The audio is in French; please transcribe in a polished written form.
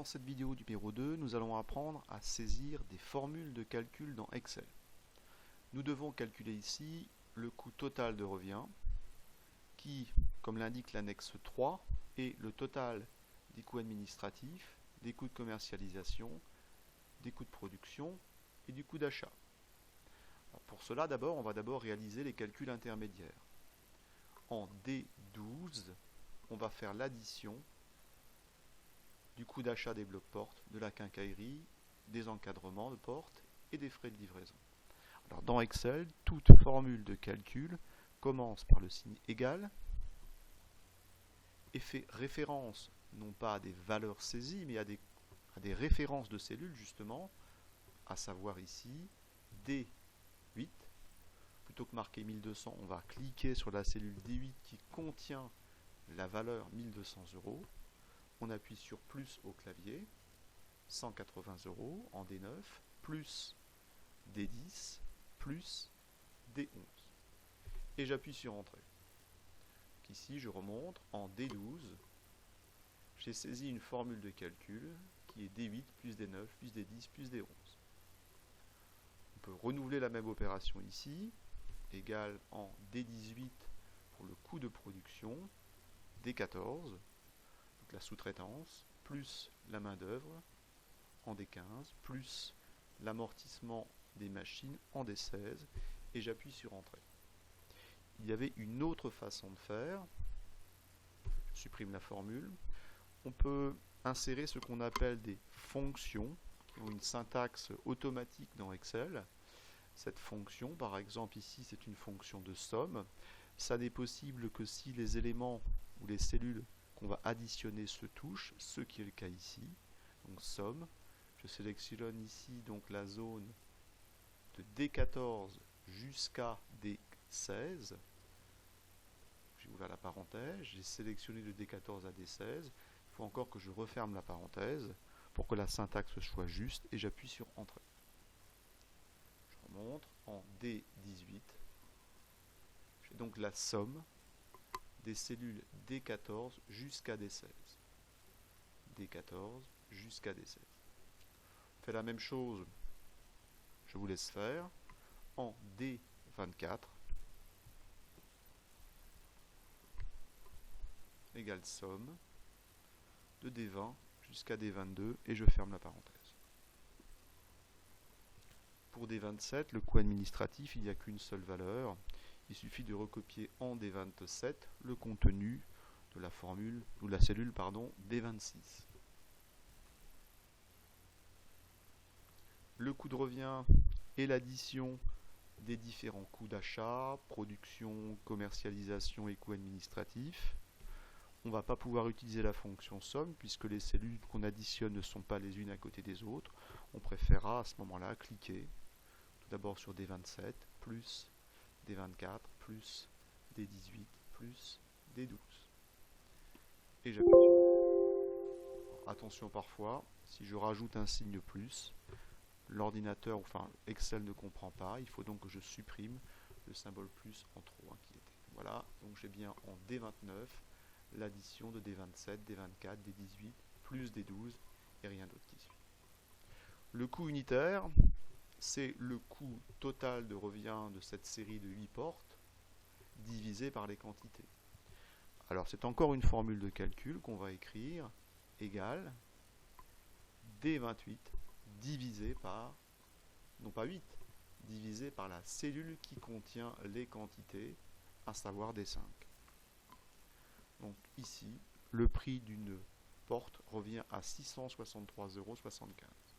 Dans cette vidéo numéro 2, nous allons apprendre à saisir des formules de calcul dans Excel. Nous devons calculer ici le coût total de revient qui, comme l'indique l'annexe 3, est le total des coûts administratifs, des coûts de commercialisation, des coûts de production et du coût d'achat. Pour cela, on va d'abord réaliser les calculs intermédiaires. En D12, on va faire l'addition du coût d'achat des blocs portes, de la quincaillerie, des encadrements de portes et des frais de livraison. Alors, dans Excel, toute formule de calcul commence par le signe égal et fait référence non pas à des valeurs saisies, mais à des références de cellules justement, à savoir ici D8. Plutôt que marquer 1200, on va cliquer sur la cellule D8 qui contient la valeur 1200 €. On appuie sur plus au clavier, 180 € en D9, plus D10, plus D11. Et j'appuie sur Entrée. Ici, je remonte en D12. J'ai saisi une formule de calcul qui est D8 plus D9 plus D10 plus D11. On peut renouveler la même opération ici, égale en D18 pour le coût de production, D14, donc la sous-traitance, plus la main-d'œuvre en D15, plus l'amortissement des machines en D16, et j'appuie sur Entrée. Il y avait une autre façon de faire. Je supprime la formule. On peut insérer ce qu'on appelle des fonctions qui ont une syntaxe automatique dans Excel. Cette fonction, par exemple ici, c'est une fonction de somme. Ça n'est possible que si les éléments ou les cellules qu'on va additionner se touchent, ce qui est le cas ici. Donc somme. Je sélectionne ici donc la zone de D14 jusqu'à D16. J'ai ouvert la parenthèse, j'ai sélectionné de D14 à D16. Il faut encore que je referme la parenthèse pour que la syntaxe soit juste et j'appuie sur Entrée. Je remonte en D18. J'ai donc la somme des cellules D14 jusqu'à D16. D14 jusqu'à D16. On fait la même chose, je vous laisse faire, en D24. Égale somme de D20 jusqu'à D22 et je ferme la parenthèse. Pour D27, le coût administratif, il n'y a qu'une seule valeur. Il suffit de recopier en D27 le contenu de la formule ou de la cellule D26. Le coût de revient est l'addition des différents coûts d'achat, production, commercialisation et coûts administratifs. On ne va pas pouvoir utiliser la fonction somme puisque les cellules qu'on additionne ne sont pas les unes à côté des autres. On préférera à ce moment-là cliquer tout d'abord sur D27 plus D24 plus D18 plus D12. Et j'appuie sur. Attention parfois, si je rajoute un signe plus, l'ordinateur, enfin Excel ne comprend pas. Il faut donc que je supprime le symbole plus en trop qui était. Voilà, donc j'ai bien en D29 l'addition de D27, D24, D18, plus D12 et rien d'autre qui suit. Le coût unitaire, c'est le coût total de revient de cette série de 8 portes divisé par les quantités. Alors c'est encore une formule de calcul qu'on va écrire, égale D28 divisé par, non pas 8, divisé par la cellule qui contient les quantités, à savoir D5. Donc ici, le prix d'une porte revient à 663,75 €.